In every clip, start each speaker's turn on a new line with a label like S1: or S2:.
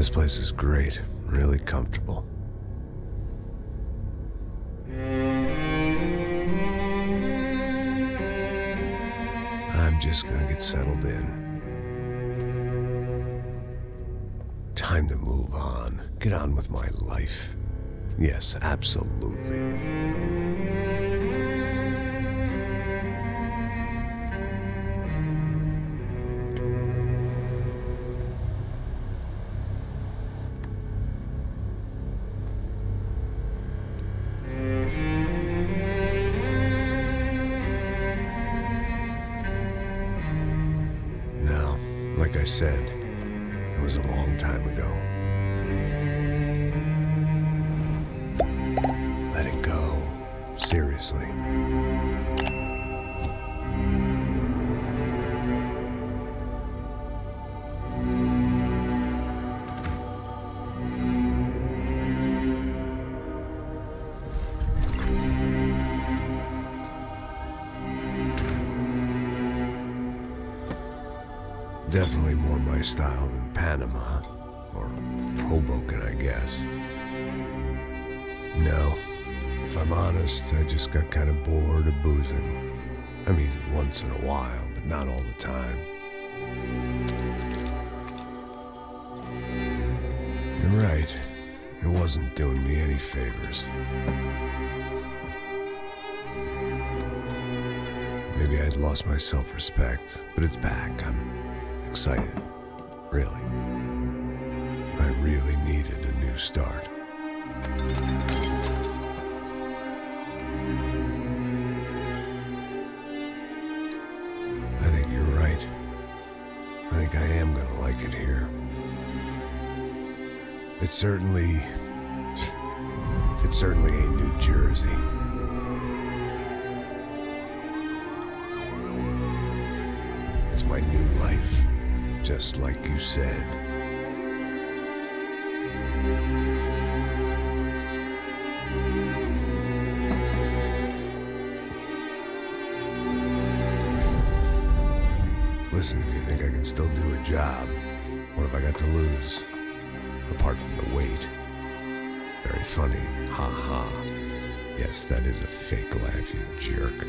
S1: This place is great, really comfortable. I'm just gonna get settled in. Time to move on. Get on with my life. Yes, absolutely. Now, like I said, it was a long time ago. Letting go, seriously. Definitely more my style than Panama, or Hoboken, I guess. No, if I'm honest, I just got kind of bored of boozing. I mean, once in a while, but not all the time. You're right, it wasn't doing me any favors. Maybe I'd lost my self-respect, but it's back. I'm excited, really. I really needed a new start. I think you're right. I think I am gonna like it here. It certainly ain't New Jersey. It's my new life. Just like you said. Listen, if you think I can still do a job, what have I got to lose? Apart from the weight. Very funny. Ha ha. Yes, that is a fake laugh, you jerk.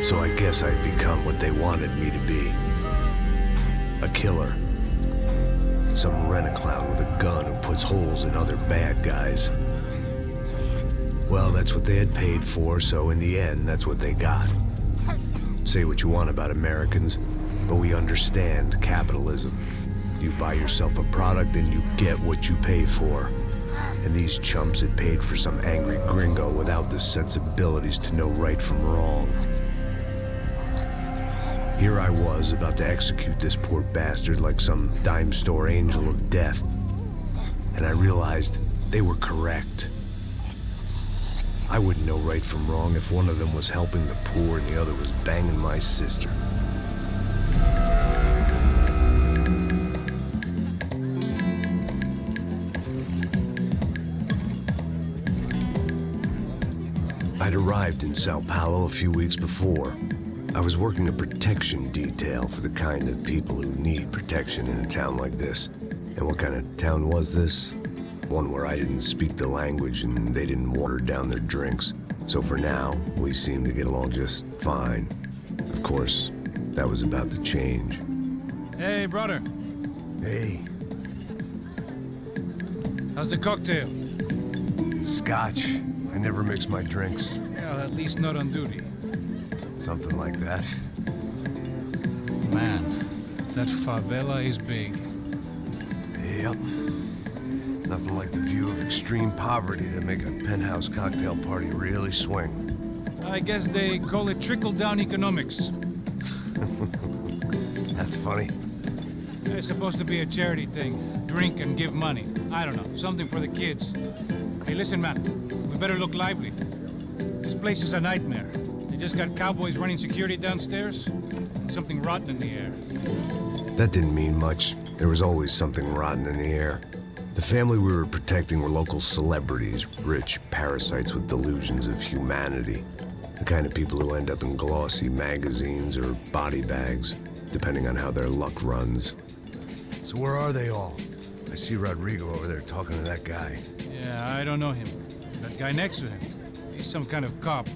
S1: So I guess I'd become what they wanted me to be. A killer. Some rent-a-clown with a gun who puts holes in other bad guys. Well, that's what they had paid for, so in the end, that's what they got. Say what you want about Americans, but we understand capitalism. You buy yourself a product and you get what you pay for. And these chumps had paid for some angry gringo without the sensibilities to know right from wrong. Here I was, about to execute this poor bastard like some dime store angel of death. And I realized they were correct. I wouldn't know right from wrong if one of them was helping the poor and the other was banging my sister. I'd arrived in Sao Paulo a few weeks before. I was working a protection detail for the kind of people who need protection in a town like this. And what kind of town was this? One where I didn't speak the language and they didn't water down their drinks. So for now, we seemed to get along just fine. Of course, that was about to change.
S2: Hey, brother.
S1: Hey.
S2: How's the cocktail?
S1: Scotch. I never mix my drinks.
S2: Yeah, at least not on duty.
S1: Something like that.
S2: Man, that favela is big.
S1: Yep. Nothing like the view of extreme poverty to make a penthouse cocktail party really swing.
S2: I guess they call it trickle-down economics.
S1: That's funny.
S2: It's supposed to be a charity thing. Drink and give money. I don't know, something for the kids. Hey, listen, man. We better look lively. This place is a nightmare. They just got cowboys running security downstairs. And something rotten in the air.
S1: That didn't mean much. There was always something rotten in the air. The family we were protecting were local celebrities, rich parasites with delusions of humanity. The kind of people who end up in glossy magazines or body bags, depending on how their luck runs. So where are they all? I see Rodrigo over there talking to that guy.
S2: Yeah, I don't know him. That guy next to him. He's some kind of cop.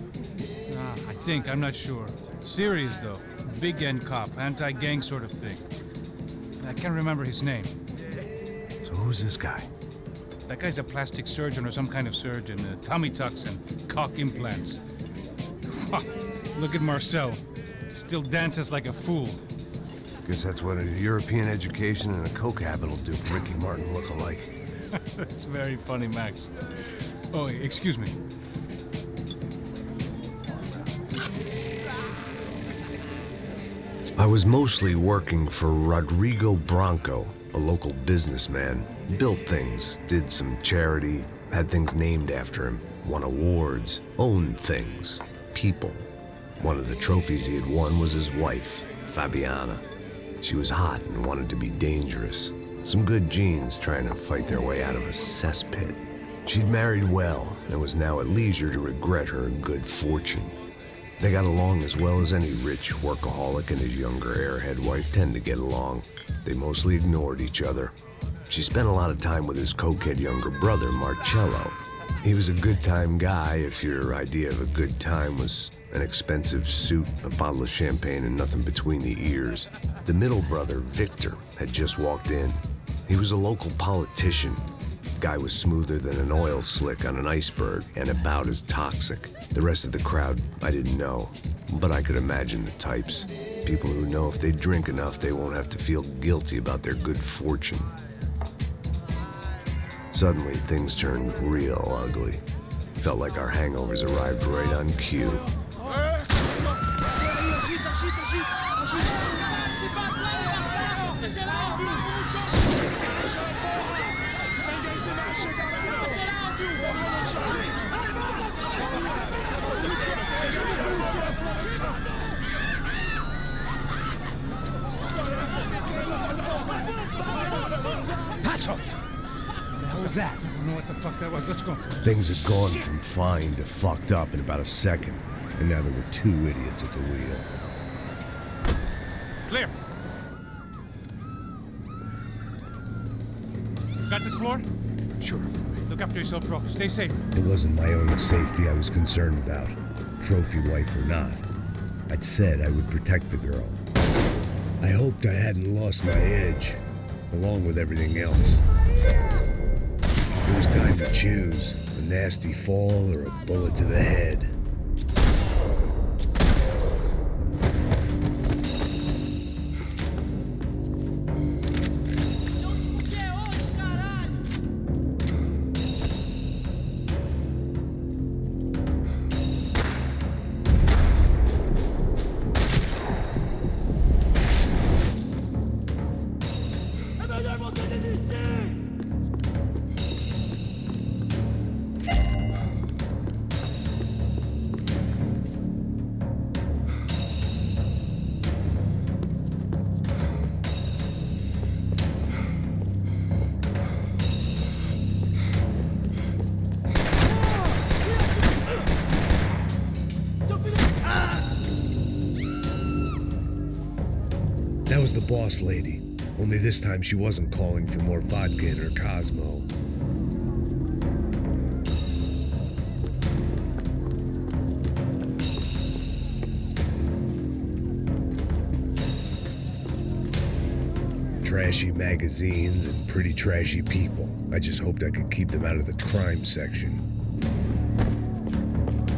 S2: I think, I'm not sure. Serious, though. Big end cop, anti-gang sort of thing. I can't remember his name.
S1: So who's this guy?
S2: That guy's a plastic surgeon or some kind of surgeon. Tummy tucks and cock implants. Look at Marcel. Still dances like a fool.
S1: Guess that's what a European education and a coke habit will do for Ricky Martin look-alike.
S2: That's very funny, Max. Oh, excuse me.
S1: I was mostly working for Rodrigo Branco, a local businessman. Built things, did some charity, had things named after him, won awards, owned things, people. One of the trophies he had won was his wife, Fabiana. She was hot and wanted to be dangerous. Some good genes trying to fight their way out of a cesspit. She'd married well and was now at leisure to regret her good fortune. They got along as well as any rich workaholic and his younger airhead wife tend to get along. They mostly ignored each other. She spent a lot of time with his cokehead younger brother, Marcello. He was a good-time guy if your idea of a good time was an expensive suit, a bottle of champagne, and nothing between the ears. The middle brother, Victor, had just walked in. He was a local politician. Guy was smoother than an oil slick on an iceberg and about as toxic. The rest of the crowd, I didn't know, but I could imagine the types. People who know if they drink enough, they won't have to feel guilty about their good fortune. Suddenly, things turned real ugly. Felt like our hangovers arrived right on cue.
S2: Passos! What was that? I don't know what the fuck that was. Let's go.
S1: Things had gone from fine to fucked up in about a second, and now there were two idiots at the wheel.
S2: Clear. Got this floor?
S1: Sure.
S2: Look after yourself, bro. Stay safe.
S1: It wasn't my own safety I was concerned about, trophy wife or not. I'd said I would protect the girl. I hoped I hadn't lost my edge, along with everything else. It was time to choose, a nasty fall or a bullet to the head. That was the boss lady. Only this time she wasn't calling for more vodka in her Cosmo. Trashy magazines and pretty trashy people. I just hoped I could keep them out of the crime section.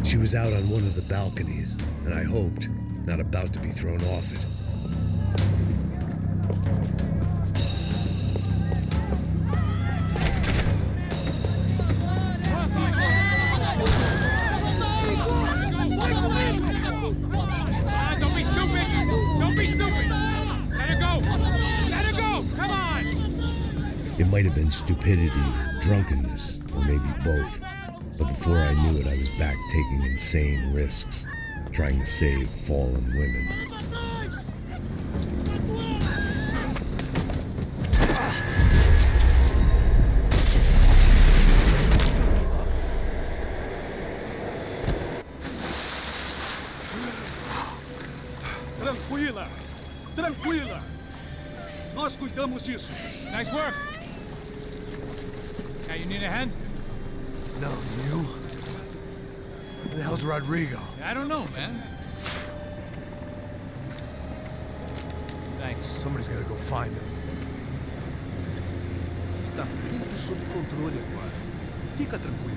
S1: She was out on one of the balconies, and I hoped not about to be thrown off it.
S2: Don't be stupid! Don't be stupid! Let her go! Let her go! Come on!
S1: It might have been stupidity, drunkenness, or maybe both. But before I knew it, I was back taking insane risks, trying to save fallen women.
S3: Tranquila! Tranquila! Nós cuidamos disso.
S2: Nice work! Now you need a hand?
S1: No, you? Where the hell's Rodrigo?
S2: I don't know, man. Thanks.
S1: Somebody's gotta go find him.
S3: Está tudo sob controle agora. Fica tranquilo.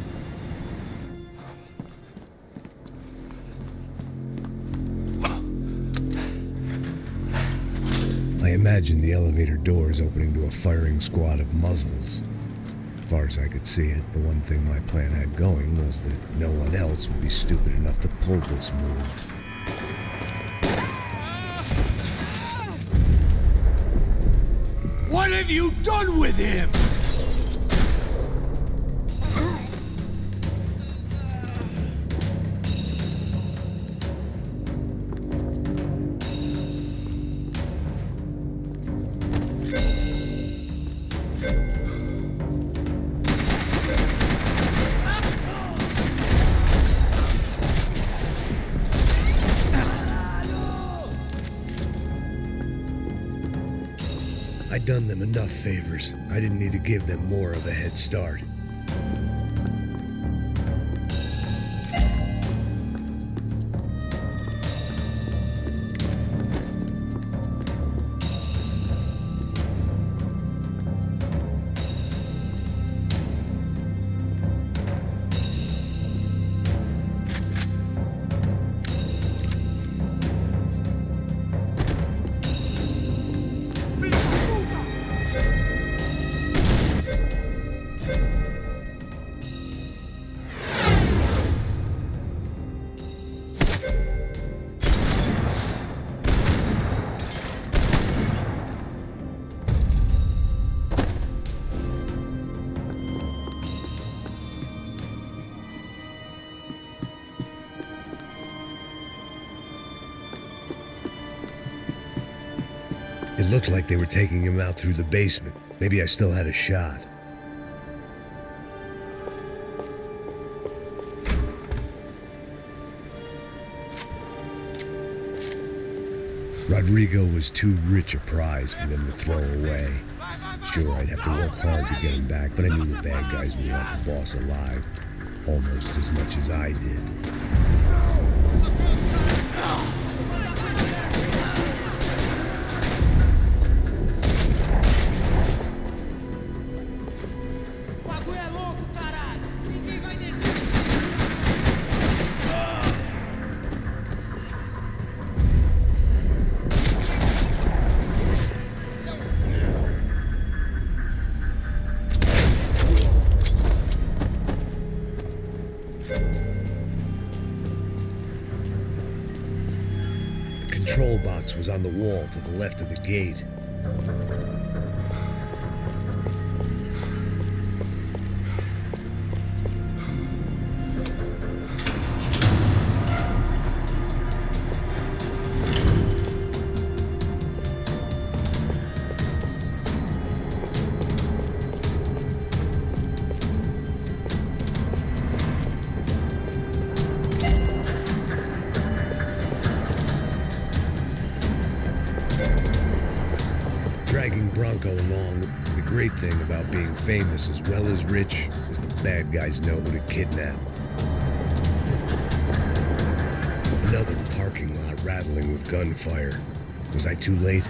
S1: I imagined the elevator doors opening to a firing squad of muzzles. As far as I could see it, the one thing my plan had going was that no one else would be stupid enough to pull this move.
S3: What have you done with him?
S1: I'd done them enough favors. I didn't need to give them more of a head start. It looked like they were taking him out through the basement. Maybe I still had a shot. Rodrigo was too rich a prize for them to throw away. Sure, I'd have to work hard to get him back, but I knew the bad guys would want the boss alive almost as much as I did. The control box was on the wall to the left of the gate. go along. The great thing about being famous as well as rich is the bad guys know who to kidnap. Another parking lot rattling with gunfire. Was I too late?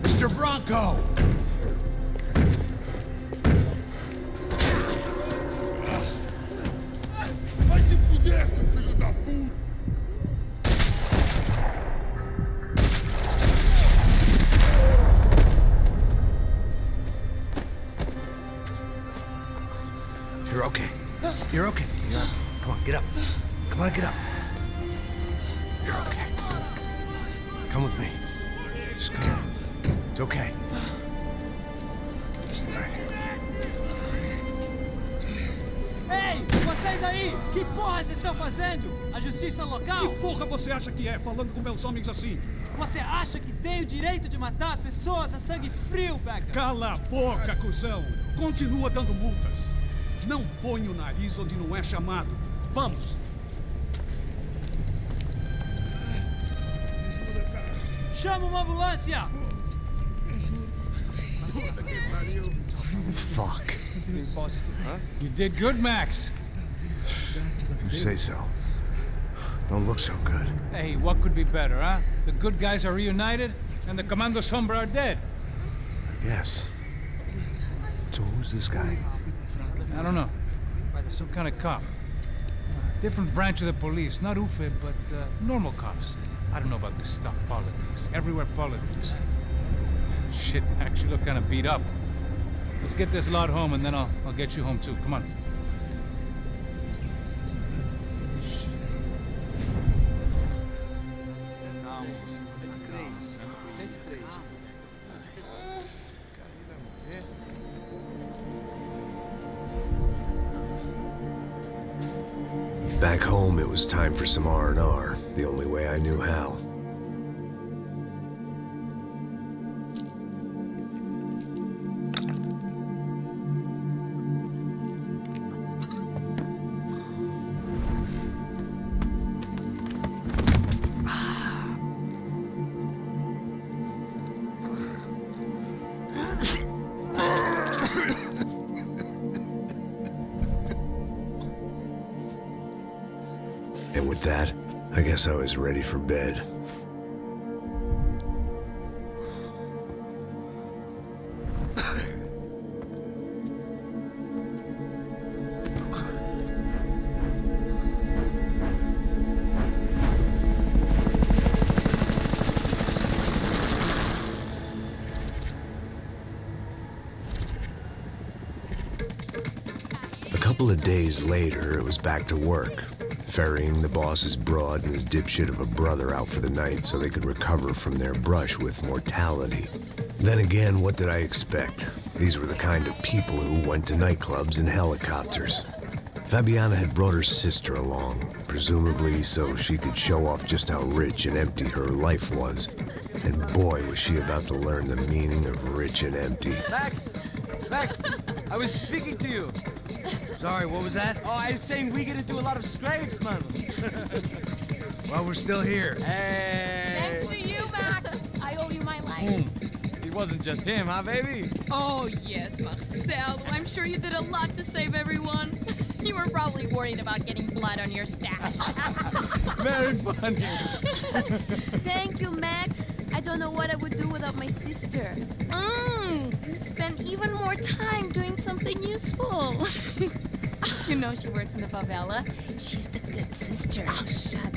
S3: Mr. Branco!
S4: Vai se fuder, seu filho da puta!
S1: You're okay. You're okay. Come on, get up. Come on, get up. You're okay. Come with me. Just come. It's okay. Just right here.
S5: Ei, vocês aí! Que porra vocês estão fazendo? A justiça local?
S3: Que porra você acha que é, falando com meus homens assim?
S5: Você acha que tem o direito de matar as pessoas a sangue frio, Becker?
S3: Cala a boca, cuzão! Continua dando multas. Não põe o nariz onde não é chamado. Vamos!
S5: Chama uma ambulância!
S1: Fuck.
S2: You did good, Max.
S1: You say so. Don't look so good.
S2: Hey, what could be better, huh? The good guys are reunited, and the Comando Somba are dead.
S1: Yes. So who's this guy?
S2: I don't know. Some kind of cop. Different branch of the police. Not UFE, but normal cops. I don't know about this stuff. Politics. Everywhere politics. Shit, Max, you look kind of beat up. Let's get this lot home, and then I'll get you home too. Come on.
S1: Back home, it was time for some R&R, the only way I knew how. And with that, I guess I was ready for bed. A couple of days later, it was back to work. Ferrying the boss's broad and his dipshit of a brother out for the night so they could recover from their brush with mortality. Then again, what did I expect? These were the kind of people who went to nightclubs in helicopters. Fabiana had brought her sister along, presumably so she could show off just how rich and empty her life was. And boy, was she about to learn the meaning of rich and empty.
S6: Max! Max! I was speaking to you.
S7: Sorry, what was that?
S6: Oh, I was saying we gotta do a lot of scrapes, man.
S7: Well, we're still here.
S6: Hey!
S8: Thanks to you, Max. I owe you my life.
S6: It wasn't just him, huh, baby?
S8: Oh, yes, Marcel. I'm sure you did a lot to save everyone. You were probably worried about getting blood on your stash.
S6: Very funny.
S9: Thank you, Max. I don't know what I would do without my sister.
S8: Spend even more time doing something useful. You know she works in the favela. She's the good sister.
S9: Oh, shut up.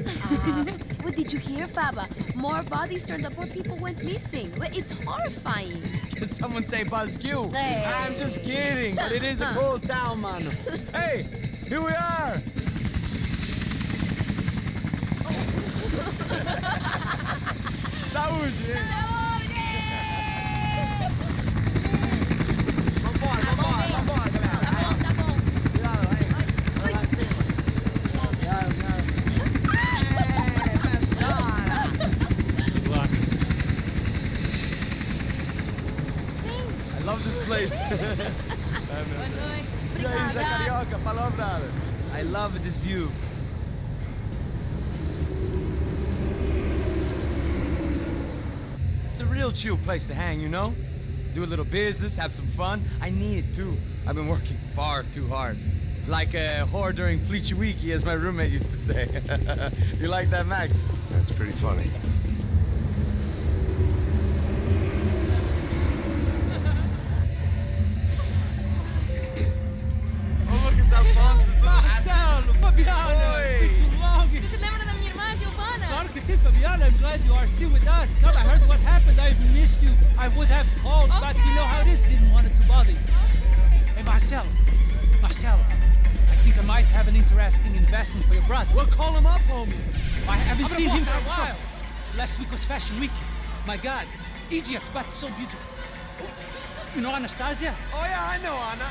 S9: What did you hear, Faba? More bodies turned up where people went missing. It's horrifying.
S6: Did someone say Buzzkill?
S9: Hey.
S6: I'm just kidding, but it is a cool town, man. Hey, here we are. Saúde, hein? Vambora, galera.
S8: Tá bom.
S6: Cuidado, aí. Vai lá em cima.
S2: Good luck.
S6: I love this place. E aí, Zé Carioca, palavra. I love this view. It's a real chill place to hang, you know? Do a little business, have some fun. I need it too. I've been working far too hard. Like a whore during Fleechy Weeky, as my roommate used to say. You like that, Max?
S1: That's pretty funny.
S6: Oh, look, it's Alfonso.
S5: Marcelo, Fabiana,
S6: Oi.
S5: it's too long.
S8: Você se lembra da minha irmã, Giovanna?
S5: Claro que sim, Fabiana. I'm glad you are still with us. Come, I heard what happened. I've missed you. I would have called, but you know how it is. Didn't want it to bother you. Hey, Marcelo, I think I might have an interesting investment for your brother.
S6: We'll call him up, homie.
S5: I haven't seen him for a while. Last week was Fashion Week. My God, Egypt, but so beautiful. You know Anastasia?
S6: Oh, yeah, I know, Anna.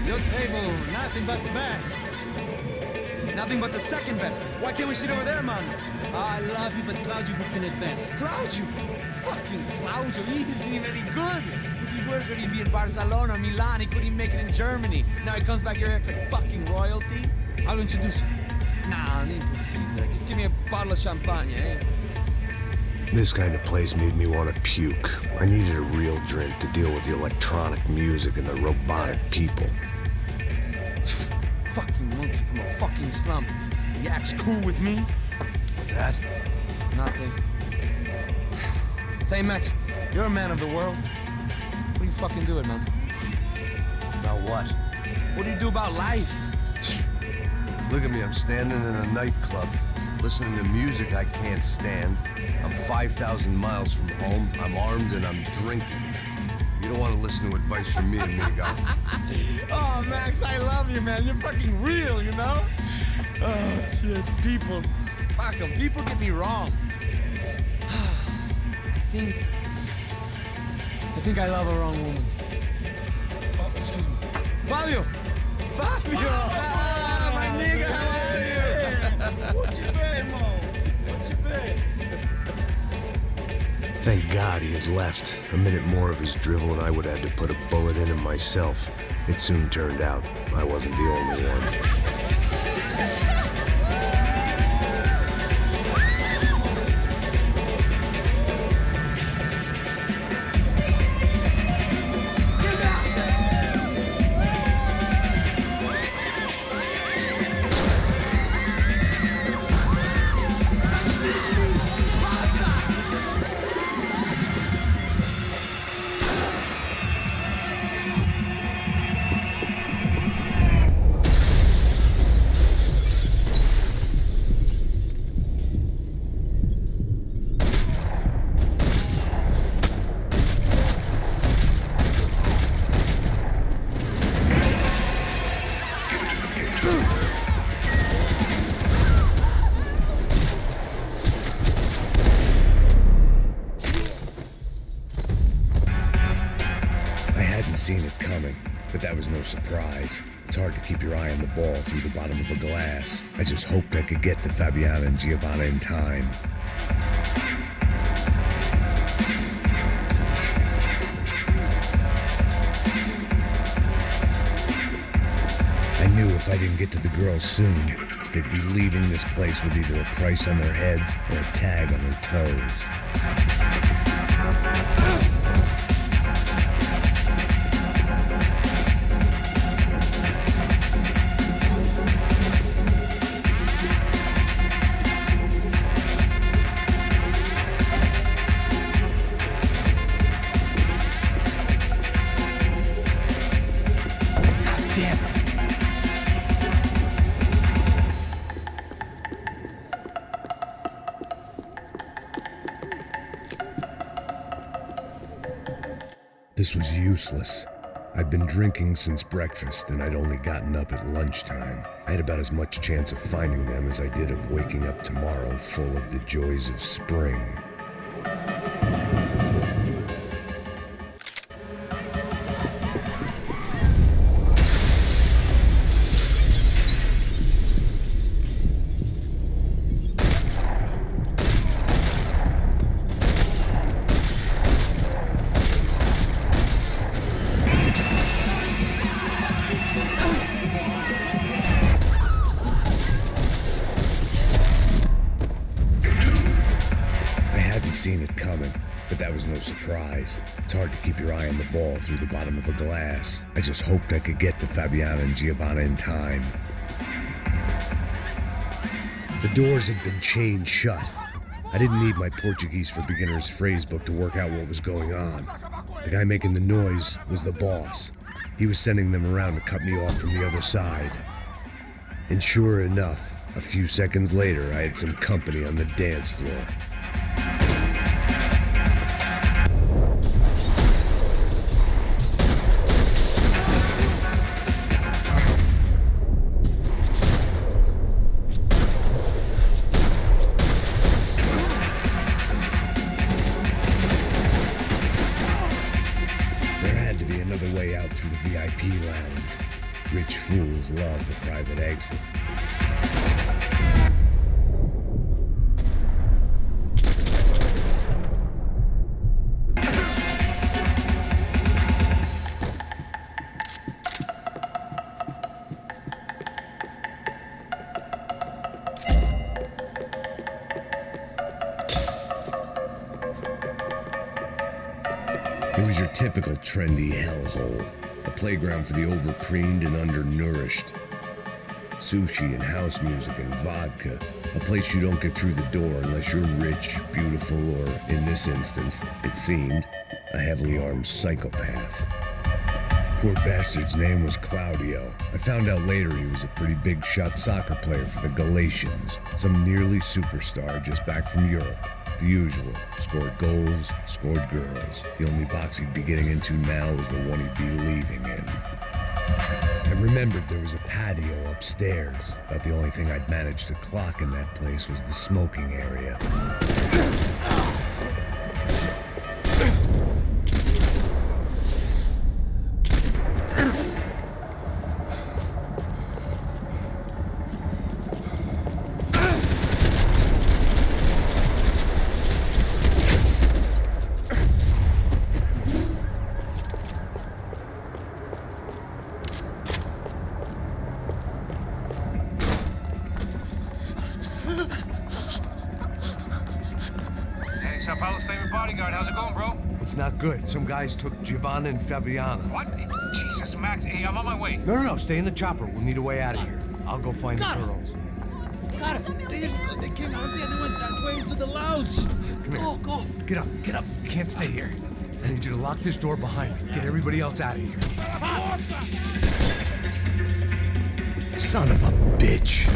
S5: Your table, nothing but the best.
S6: Nothing but the second best. Why can't we sit over there, man?
S5: I love you, but Claudio booked in advance.
S6: Claudio? Fucking Claudio, he isn't even any good. If he were good, he'd be in Barcelona, Milan, he couldn't make it in Germany. Now he comes back here, acts like fucking royalty.
S5: I'll introduce you.
S6: Nah, need precisa. Just give me a bottle of champagne, eh?
S1: This kind of place made me want to puke. I needed a real drink to deal with the electronic music and the robotic people.
S6: Fucking monkey from a fucking slum. He acts cool with me.
S1: What's that?
S6: Nothing. Say, Max, you're a man of the world. What do you fucking do it, man?
S1: About what?
S6: What do you do about life?
S1: Look at me, I'm standing in a nightclub, listening to music I can't stand. I'm 5,000 miles from home, I'm armed, and I'm drinking. You don't want to listen to advice from me, amigo.
S6: Oh, Max, I love you, man. You're fucking real, you know? Oh, shit. People. Fuck 'em. People get me wrong. I think I love a wrong woman. Oh, excuse me. Fabio! Fabio! Ah, my nigga, how are you? What you been, Mo? What you been?
S1: Thank God he had left. A minute more of his drivel and I would have had to put a bullet in him myself. It soon turned out I wasn't the only one. coming, but that was no surprise. It's hard to keep your eye on the ball through the bottom of a glass. I just hoped I could get to Fabiana and Giovanna in time. I knew if I didn't get to the girls soon, they'd be leaving this place with either a price on their heads or a tag on their toes. This was useless. I'd been drinking since breakfast, and I'd only gotten up at lunchtime. I had about as much chance of finding them as I did of waking up tomorrow full of the joys of spring. Seen it coming, but that was no surprise. It's hard to keep your eye on the ball through the bottom of a glass. I just hoped I could get to Fabiana and Giovanna in time. The doors had been chained shut. I didn't need my Portuguese for Beginners phrase book to work out what was going on. The guy making the noise was the boss. He was sending them around to cut me off from the other side. And sure enough, a few seconds later, I had some company on the dance floor. VIP lounge. Rich fools love the private exit. It was your typical trendy hellhole. A playground for the overpreened and undernourished. Sushi and house music and vodka. A place you don't get through the door unless you're rich, beautiful, or, in this instance, it seemed, a heavily armed psychopath. Poor bastard's name was Claudio. I found out later he was a pretty big shot soccer player for the Galatians, some nearly superstar just back from Europe. The usual. Scored goals, scored girls. The only box he'd be getting into now was the one he'd be leaving in. I remembered there was a patio upstairs. About the only thing I'd managed to clock in that place was the smoking area.
S2: Sao Paulo's favorite bodyguard. How's it going, bro?
S7: It's not good. Some guys took Giovanna and Fabiana.
S2: What? Jesus, Max. Hey, I'm on my way.
S7: No. Stay in the chopper. We'll need a way out of here. I'll go find the girls.
S5: Got it. They came out there. They went that way into the lounge.
S7: Come here.
S5: Go.
S7: Get up. You can't stay here. I need you to lock this door behind you. Get everybody else out of here.
S1: Son of a bitch.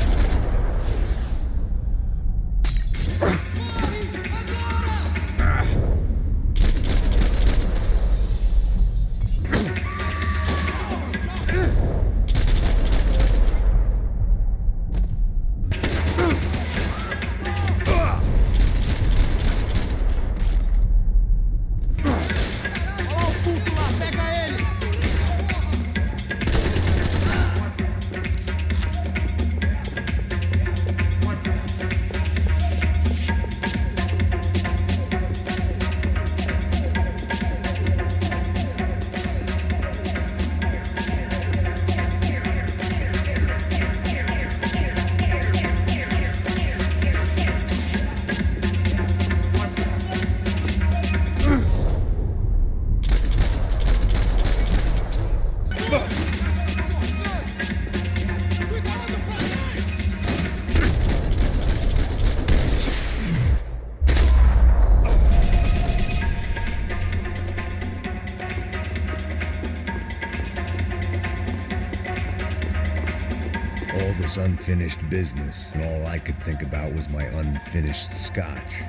S1: this unfinished business, and all I could think about was my unfinished scotch.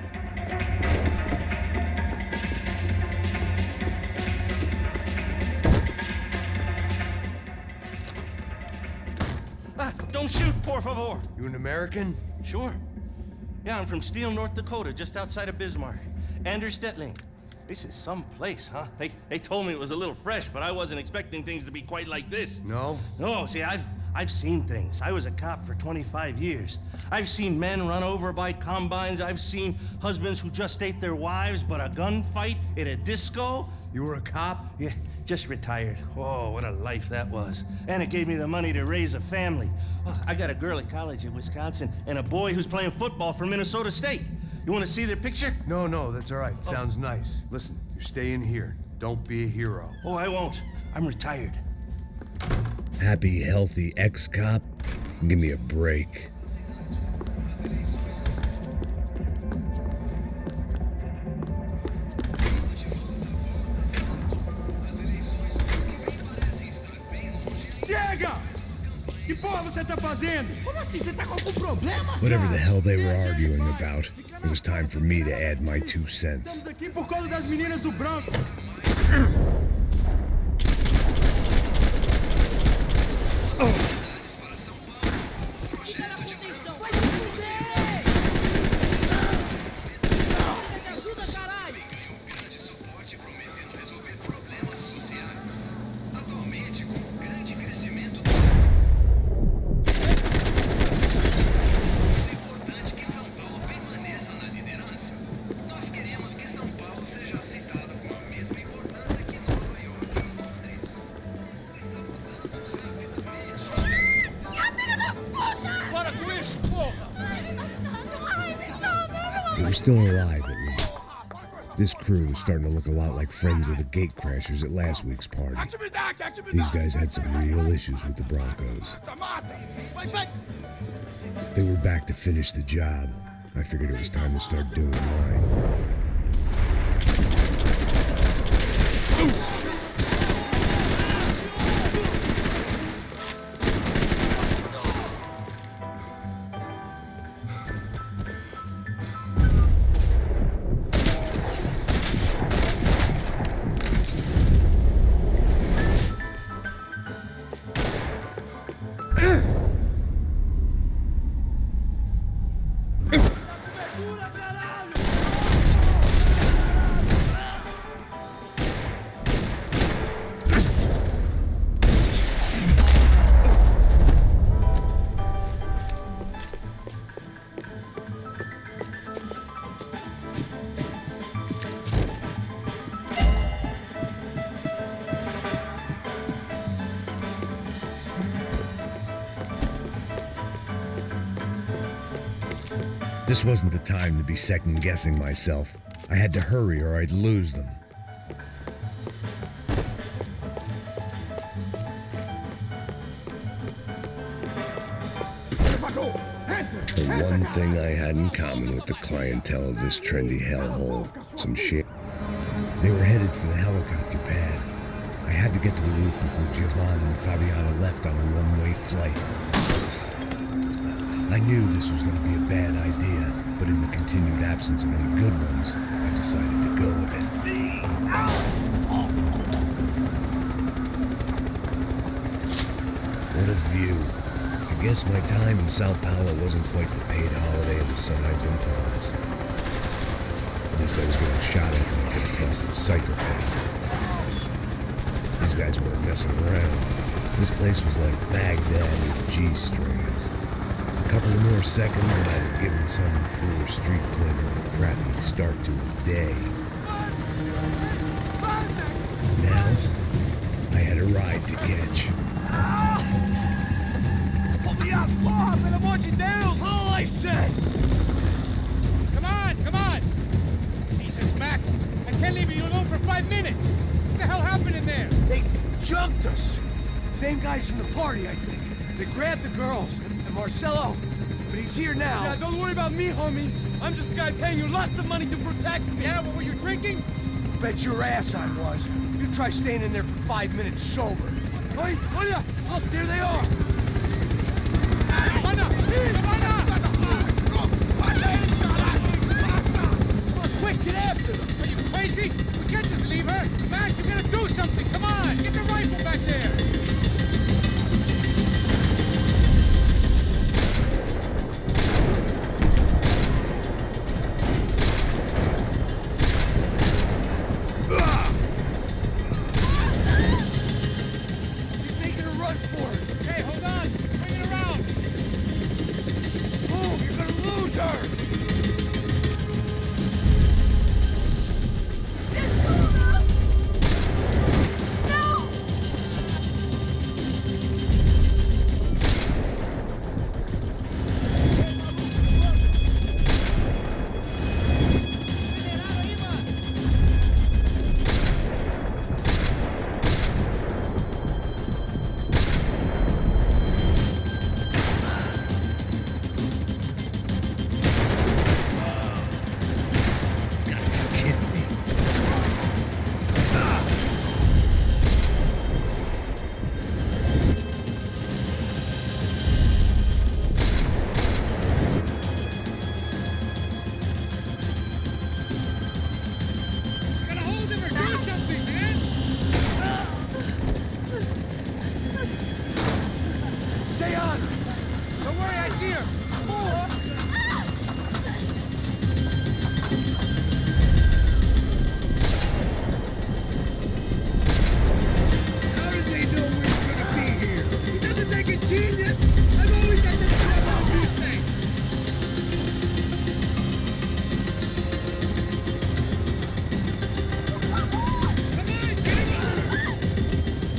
S10: Don't shoot, por favor.
S6: You an American?
S10: Sure. Yeah, I'm from Steele, North Dakota, just outside of Bismarck. Anders Stetling. This is some place, huh? They told me it was a little fresh, but I wasn't expecting things to be quite like this.
S6: No?
S10: No, see, I've seen things. I was a cop for 25 years. I've seen men run over by combines. I've seen husbands who just ate their wives, but a gunfight at a disco.
S6: You were a cop?
S10: Yeah, just retired. Oh, what a life that was. And it gave me the money to raise a family. Oh, I got a girl at college in Wisconsin and a boy who's playing football for Minnesota State. You want to see their picture?
S6: No, that's all right. Sounds nice. Listen, you're staying here. Don't be a hero.
S10: Oh, I won't. I'm retired.
S1: Happy, healthy ex-cop? Give me a break.
S11: Chega! Que porra você tá fazendo? Como assim? Você tá com algum problema?
S1: Whatever the hell they were arguing about, it was time for me to add my 2 cents.
S11: Estamos aqui por causa das meninas do Branco.
S1: We're still alive, at least. This crew was starting to look a lot like friends of the gatecrashers at last week's party. These guys had some real issues with the Broncos. They were back to finish the job. I figured it was time to start doing mine. This wasn't the time to be second-guessing myself. I had to hurry or I'd lose them. The one thing I had in common with the clientele of this trendy hellhole, some shit. They were headed for the helicopter pad. I had to get to the roof before Giovanna and Fabiana left on a one-way flight. I knew this was going to be a bad idea, but in the continued absence of any good ones, I decided to go with it. What a view. I guess my time in Sao Paulo wasn't quite the paid holiday in the sun I'd been promised. At least I was getting shot at like an aggressive psychopath. These guys weren't messing around. This place was like Baghdad with G-strings. A couple of more seconds and I'd have given some poor street cleaner a crappy start to his day. Now, I had a ride to catch.
S11: Pull me up! Porra, pelo amor de Deus! All I said!
S2: Come on! Jesus, Max, I can't leave you alone for 5 minutes! What the hell happened in there?
S11: They jumped us! Same guys from the party, I think. They grabbed the girls, and Marcelo, but he's here now. Yeah, don't worry about me, homie. I'm just a guy paying you lots of money to protect me.
S2: Yeah, but were you drinking?
S11: Bet your ass I was. You try staying in there for 5 minutes sober. Oi, look, there they are!
S5: Quick, get after them! Are you crazy? We can't just leave her! Max, you gotta do something! Come on! Get the rifle back there!
S11: She's making a run for it!
S5: Hey, hold on! Bring it around!
S11: Move! You're gonna lose her! Stay on her!
S5: Don't worry, I see her!
S4: How did they know we were gonna be here? It doesn't take a genius. I've always had the trouble about these things.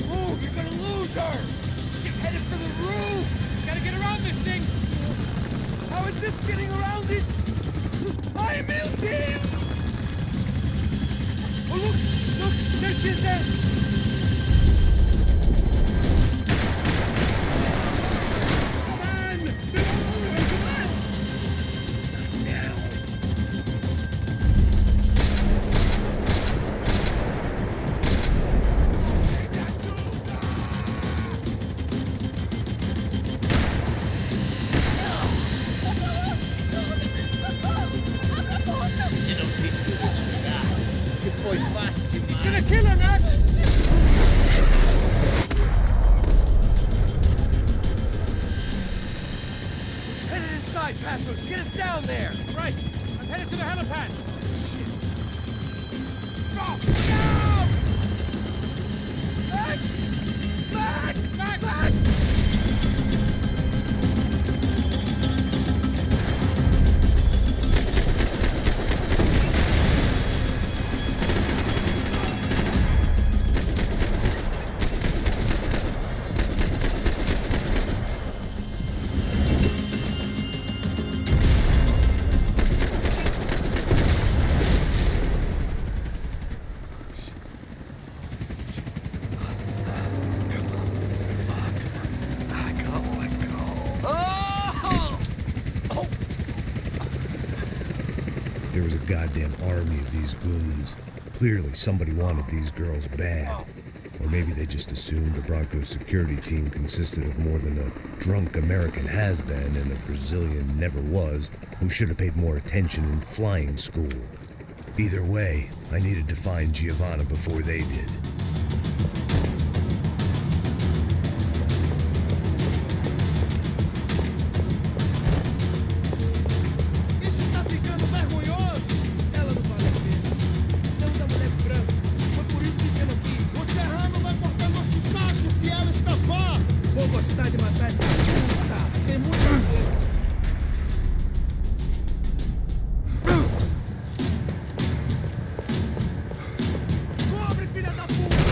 S11: Move! You're gonna lose her! She's headed for the roof!
S5: Gotta get around this thing!
S11: How is this getting around it? Ai, meu Deus!
S5: Oh, look! Look! There she is there!
S4: Come on! They're all over her. Come on! Now.
S12: You não disse que eu vou te pegar. Que foi fácil demais.
S5: He's gonna kill her, Max!
S11: She's headed inside, Passos! Get us down there!
S5: Right! I'm headed to the helipad!
S11: Shit! Go! No! Max! Max!
S5: Max!
S11: Max!
S1: There was a goddamn army of these goons. Clearly, somebody wanted these girls bad. Or maybe they just assumed the Branco security team consisted of more than a drunk American has-been and a Brazilian never was who should have paid more attention in flying school. Either way, I needed to find Giovanna before they did.
S4: Isso está ficando vergonhoso. Ela não vale a pena. Temos a mulher branca. Foi por isso que viemos aqui. O Serrano vai cortar nosso saco se ela escapar. Vou gostar de matar essa puta. Tem muita coisa. Cobre, filha da puta!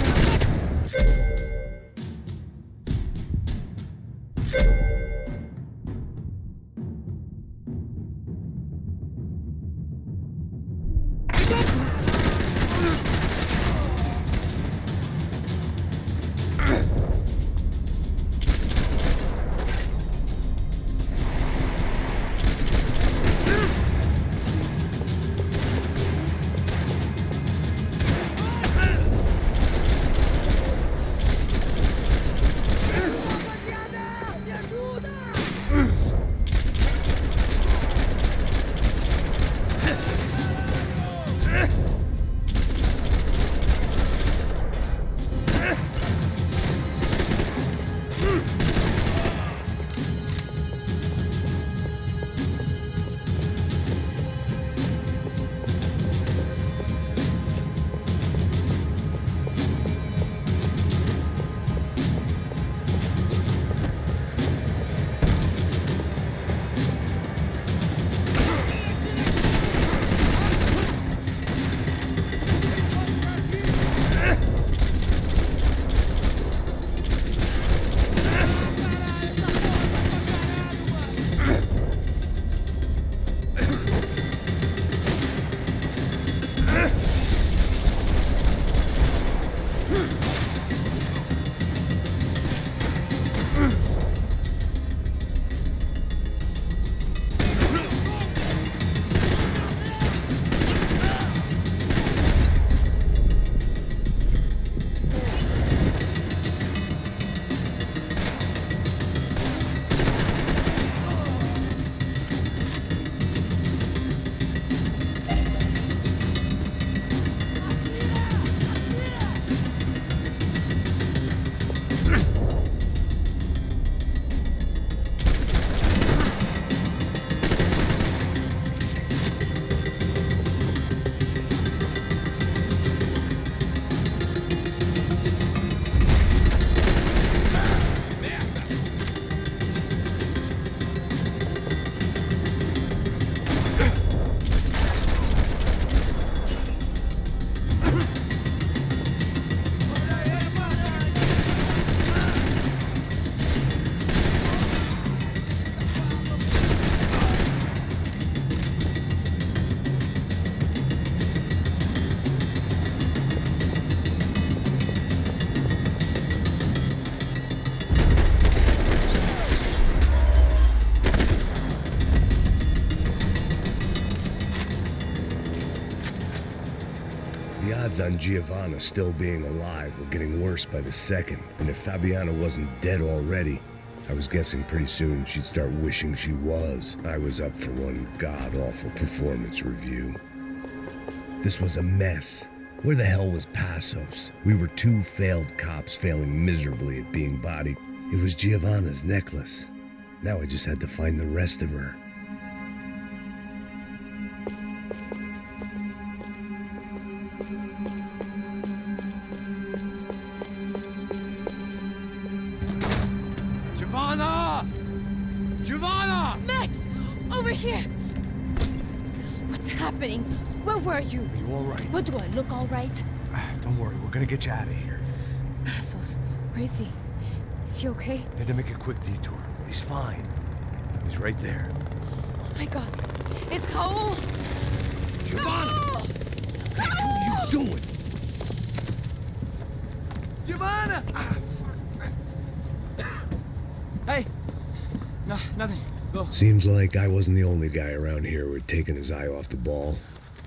S1: The odds on Giovanna still being alive were getting worse by the second, and if Fabiana wasn't dead already, I was guessing pretty soon she'd start wishing she was. I was up for one god-awful performance review. This was a mess. Where the hell was Passos? We were two failed cops failing miserably at being bodied. It was Giovanna's necklace. Now I just had to find the rest of her.
S11: Giovanna! Giovanna!
S9: Max! Over here! What's happening? Where were you?
S7: Are you all right?
S9: What, do I look all right?
S7: Don't worry, we're gonna get you out of here.
S9: Passos, where is he? Is he okay?
S7: Had to make a quick detour. He's fine. He's right there.
S9: Oh my god. It's Raul!
S7: Giovanna!
S9: Raul!
S7: What are you doing?
S6: Giovanna! Hey! No, nothing. Go.
S1: Seems like I wasn't the only guy around here who had taken his eye off the ball.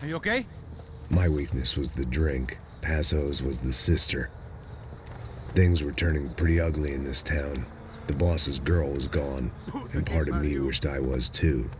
S11: Are you okay?
S1: My weakness was the drink. Passos was the sister. Things were turning pretty ugly in this town. The boss's girl was gone, and part of me wished I was too.